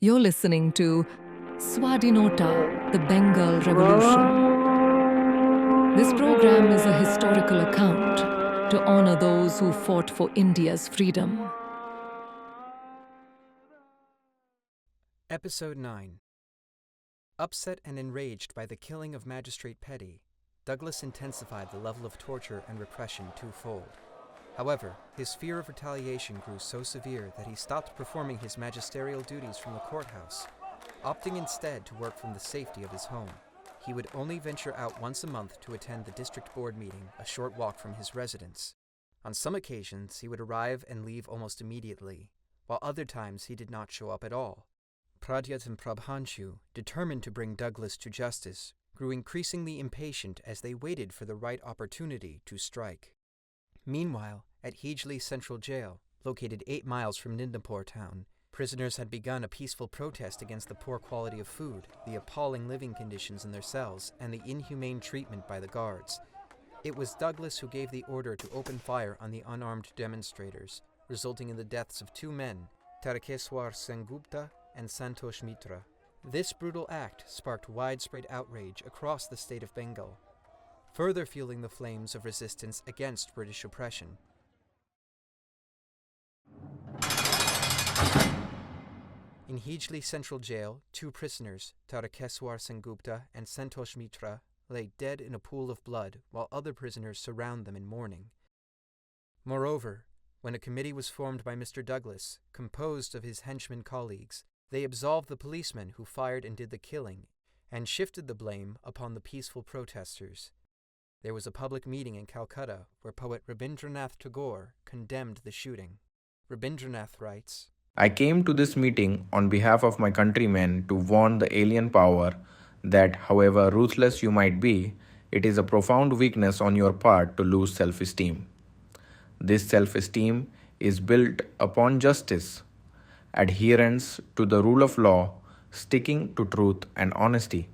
You're listening to Swadhinota, the Bengal Revolution. This program is a historical account to honor those who fought for India's freedom. Episode 9. Upset and enraged by the killing of Magistrate Petty, Douglas intensified the level of torture and repression twofold. However, his fear of retaliation grew so severe that he stopped performing his magisterial duties from the courthouse, opting instead to work from the safety of his home. He would only venture out once a month to attend the district board meeting, a short walk from his residence. On some occasions, he would arrive and leave almost immediately, while other times he did not show up at all. Pradyot and Prabhangshu, determined to bring Douglas to justice, grew increasingly impatient as they waited for the right opportunity to strike. Meanwhile, at Hijli Central Jail, located 8 miles from Midnapore town, prisoners had begun a peaceful protest against the poor quality of food, the appalling living conditions in their cells, and the inhumane treatment by the guards. It was Douglas who gave the order to open fire on the unarmed demonstrators, resulting in the deaths of 2 men, Calcutta Sengupta and Santosh Mitra. This brutal act sparked widespread outrage across the state of Bengal, further fueling the flames of resistance against British oppression. In Hijli Central Jail, 2 prisoners, Tarakeswar Sengupta and Santosh Mitra, lay dead in a pool of blood while other prisoners surround them in mourning. Moreover, when a committee was formed by Mr. Douglas, composed of his henchman colleagues, they absolved the policemen who fired and did the killing, and shifted the blame upon the peaceful protesters. There was a public meeting in Calcutta where poet Rabindranath condemned the shooting. Rabindranath writes, I came to this meeting on behalf of my countrymen to warn the alien power that, however ruthless you might be, it is a profound weakness on your part to lose self-esteem. This self-esteem is built upon justice, adherence to the rule of law, sticking to truth and honesty.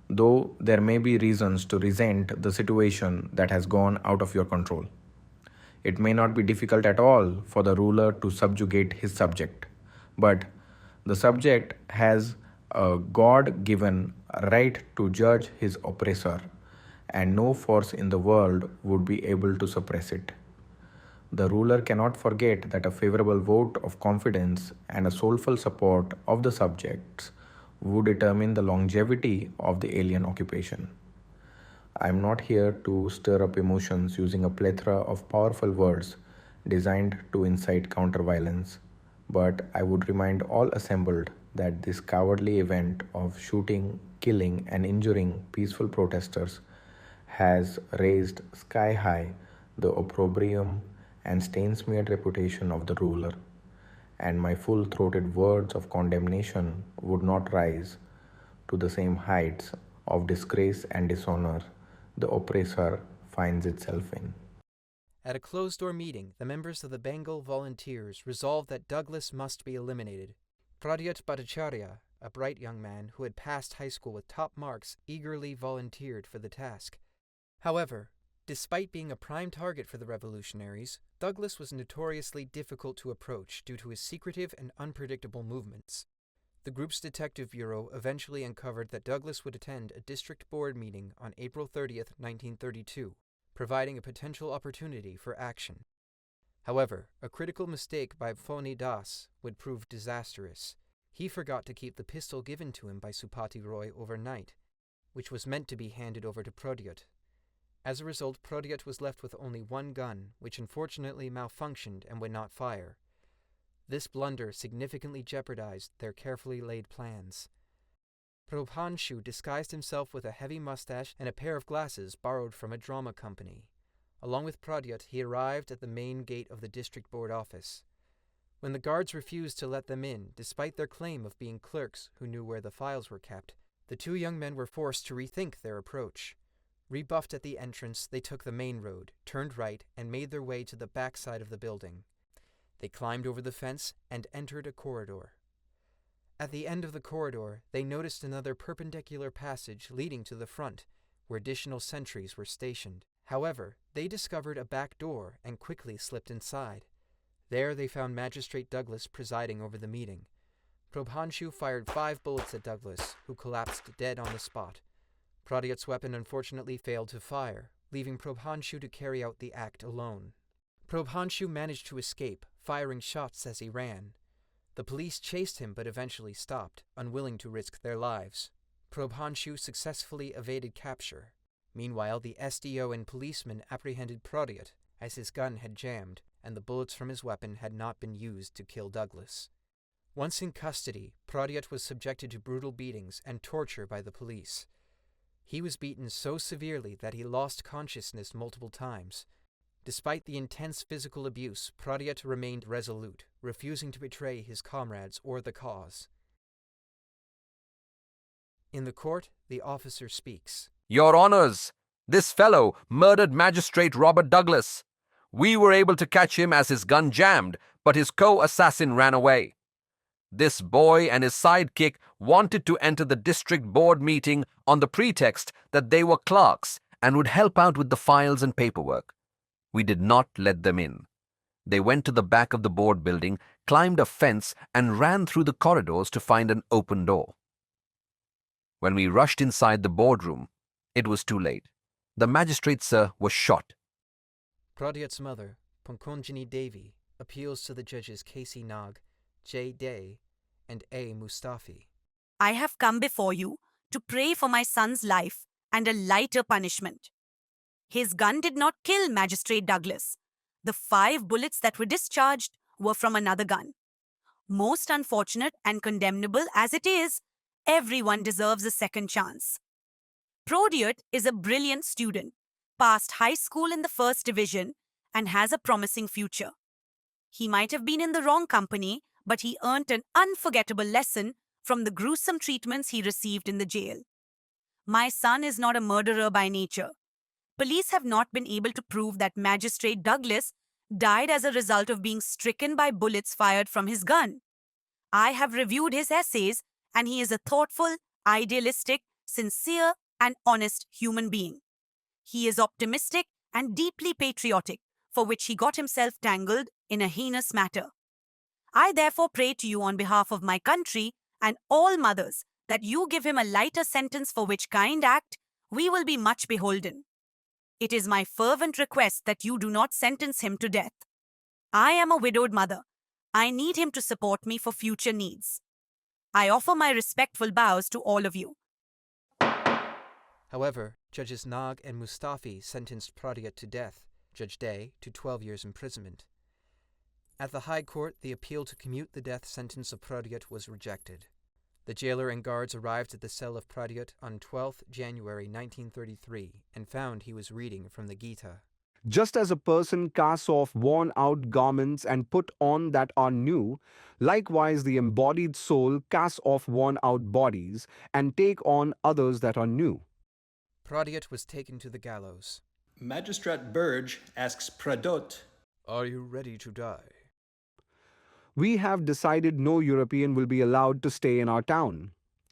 Though there may be reasons to resent the situation that has gone out of your control. It may not be difficult at all for the ruler to subjugate his subject, but the subject has a God-given right to judge his oppressor, and no force in the world would be able to suppress it. The ruler cannot forget that a favorable vote of confidence and a soulful support of the subjects would determine the longevity of the alien occupation. I am not here to stir up emotions using a plethora of powerful words designed to incite counter-violence, but I would remind all assembled that this cowardly event of shooting, killing, and injuring peaceful protesters has raised sky-high the opprobrium and stain-smeared reputation of the ruler, and my full-throated words of condemnation would not rise to the same heights of disgrace and dishonor the oppressor finds itself in. At a closed-door meeting, the members of the Bengal volunteers resolved that Douglas must be eliminated. Pradyot Bhattacharya, a bright young man who had passed high school with top marks, eagerly volunteered for the task. However, despite being a prime target for the revolutionaries, Douglas was notoriously difficult to approach due to his secretive and unpredictable movements. The group's detective bureau eventually uncovered that Douglas would attend a district board meeting on April 30th, 1932, providing a potential opportunity for action. However, a critical mistake by Phony Das would prove disastrous. He forgot to keep the pistol given to him by Supati Roy overnight, which was meant to be handed over to Pradyot. As a result, Pradyot was left with only 1 gun, which unfortunately malfunctioned and would not fire. This blunder significantly jeopardized their carefully laid plans. Prabhangshu disguised himself with a heavy mustache and a pair of glasses borrowed from a drama company. Along with Pradyot, he arrived at the main gate of the district board office. When the guards refused to let them in, despite their claim of being clerks who knew where the files were kept, the 2 young men were forced to rethink their approach. Rebuffed at the entrance, they took the main road, turned right, and made their way to the back side of the building. They climbed over the fence and entered a corridor. At the end of the corridor, they noticed another perpendicular passage leading to the front, where additional sentries were stationed. However, they discovered a back door and quickly slipped inside. There they found Magistrate Douglas presiding over the meeting. Prabhangshu fired 5 bullets at Douglas, who collapsed dead on the spot. Pradyot's weapon unfortunately failed to fire, leaving Prabhangshu to carry out the act alone. Prabhangshu managed to escape, firing shots as he ran. The police chased him but eventually stopped, unwilling to risk their lives. Prabhangshu successfully evaded capture. Meanwhile, the SDO and policemen apprehended Pradyot, as his gun had jammed, and the bullets from his weapon had not been used to kill Douglas. Once in custody, Pradyot was subjected to brutal beatings and torture by the police. He was beaten so severely that he lost consciousness multiple times. Despite the intense physical abuse, Pradyot remained resolute, refusing to betray his comrades or the cause. In the court, the officer speaks. Your Honours, this fellow murdered Magistrate Robert Douglas. We were able to catch him as his gun jammed, but his co-assassin ran away. This boy and his sidekick wanted to enter the district board meeting on the pretext that they were clerks and would help out with the files and paperwork. We did not let them in. They went to the back of the board building, climbed a fence, and ran through the corridors to find an open door. When we rushed inside the boardroom, it was too late. The magistrate, sir, was shot. Pradyot's mother, Pankonjani Devi, appeals to the judges K.C. Nag, J. Day, and A. Mustafi. I have come before you to pray for my son's life and a lighter punishment. His gun did not kill Magistrate Douglas. The 5 bullets that were discharged were from another gun. Most unfortunate and condemnable as it is, everyone deserves a second chance. Pradyot is a brilliant student, passed high school in the 1st division, and has a promising future. He might have been in the wrong company, but he earned an unforgettable lesson from the gruesome treatments he received in the jail. My son is not a murderer by nature. Police have not been able to prove that Magistrate Douglas died as a result of being stricken by bullets fired from his gun. I have reviewed his essays, and he is a thoughtful, idealistic, sincere, and honest human being. He is optimistic and deeply patriotic, for which he got himself tangled in a heinous matter. I therefore pray to you on behalf of my country and all mothers that you give him a lighter sentence, for which kind act we will be much beholden. It is my fervent request that you do not sentence him to death. I am a widowed mother. I need him to support me for future needs. I offer my respectful bows to all of you. However, Judges Nag and Mustafi sentenced Pradyot to death, Judge Day to 12 years imprisonment. At the High Court, the appeal to commute the death sentence of Pradyot was rejected. The jailer and guards arrived at the cell of Pradyot on 12th January 1933 and found he was reading from the Gita. Just as a person casts off worn-out garments and put on that are new, likewise the embodied soul casts off worn-out bodies and take on others that are new. Pradyot was taken to the gallows. Magistrate Burge asks Pradyot, "Are you ready to die?" We have decided no European will be allowed to stay in our town.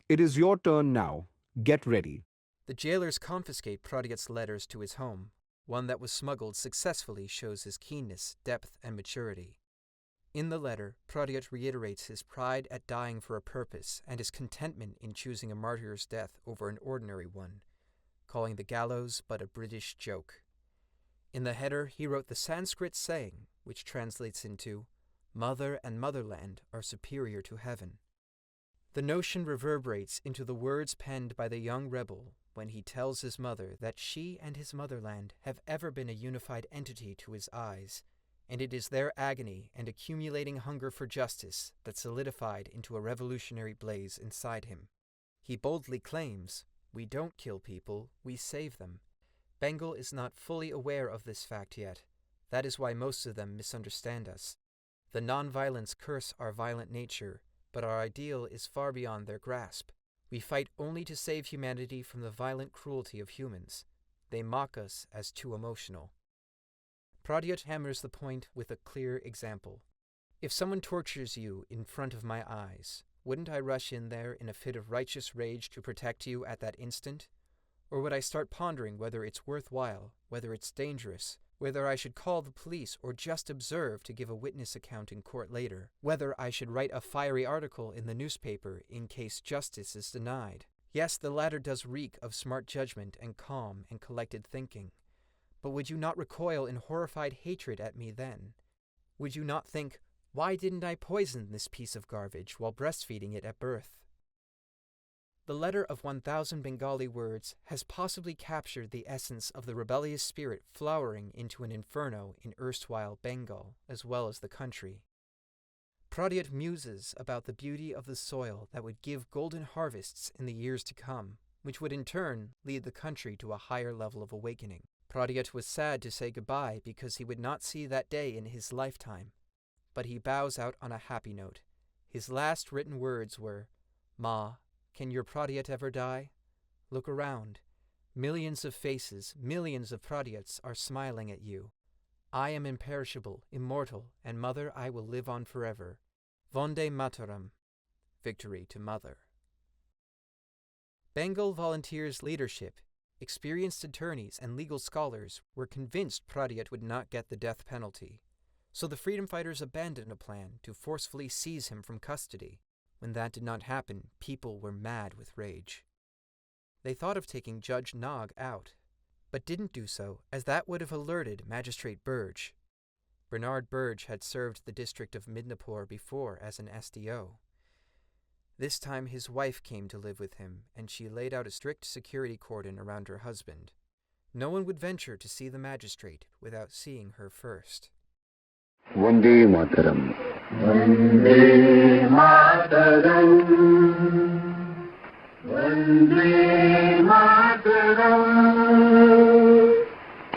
It is your turn now. Get ready. The jailers confiscate Pradyot's letters to his home. One that was smuggled successfully shows his keenness, depth, and maturity. In the letter, Pradyot reiterates his pride at dying for a purpose and his contentment in choosing a martyr's death over an ordinary one, calling the gallows but a British joke. In the header, he wrote the Sanskrit saying, which translates into, "Mother and motherland are superior to heaven." The notion reverberates into the words penned by the young rebel when he tells his mother that she and his motherland have ever been a unified entity to his eyes, and it is their agony and accumulating hunger for justice that solidified into a revolutionary blaze inside him. He boldly claims, "We don't kill people, we save them." Bengal is not fully aware of this fact yet. That is why most of them misunderstand us. The non-violence curse our violent nature, but our ideal is far beyond their grasp. We fight only to save humanity from the violent cruelty of humans. They mock us as too emotional. Pradyot hammers the point with a clear example. If someone tortures you in front of my eyes, wouldn't I rush in there in a fit of righteous rage to protect you at that instant? Or would I start pondering whether it's worthwhile, whether it's dangerous, whether I should call the police or just observe to give a witness account in court later, whether I should write a fiery article in the newspaper in case justice is denied. Yes, the latter does reek of smart judgment and calm and collected thinking. But would you not recoil in horrified hatred at me then? Would you not think, why didn't I poison this piece of garbage while breastfeeding it at birth? The letter of 1,000 Bengali words has possibly captured the essence of the rebellious spirit flowering into an inferno in erstwhile Bengal, as well as the country. Pradyot muses about the beauty of the soil that would give golden harvests in the years to come, which would in turn lead the country to a higher level of awakening. Pradyot was sad to say goodbye because he would not see that day in his lifetime, but he bows out on a happy note. His last written words were, "Ma, can your Pradyot ever die? Look around. Millions of faces, millions of Pradyots are smiling at you. I am imperishable, immortal, and Mother, I will live on forever. Vande Mataram." Victory to Mother. Bengal Volunteers' leadership, experienced attorneys and legal scholars were convinced Pradyot would not get the death penalty, so the freedom fighters abandoned a plan to forcefully seize him from custody. When that did not happen, people were mad with rage. They thought of taking Judge Nag out, but didn't do so, as that would have alerted Magistrate Burge. Bernard Burge had served the district of Midnapore before as an SDO. This time his wife came to live with him, and she laid out a strict security cordon around her husband. No one would venture to see the magistrate without seeing her first. Vande Mataram. Vande Mataram. Vande Mataram.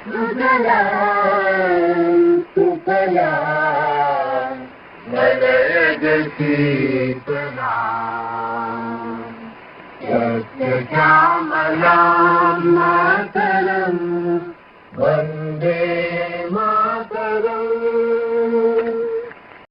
Sugala, Sugala, Nalajasitana, Satyamalam Mataram, Vande Mataram.